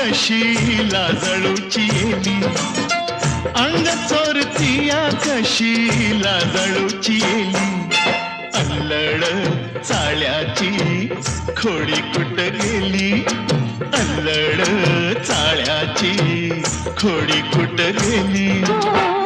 कशी लाजळूची येली, अंग चोरतीया कशी लाजळूची येली. अल्लड चाळ्याची खोडी कुठ गेली, अल्लड चाळ्याची खोडी कुठ गेली.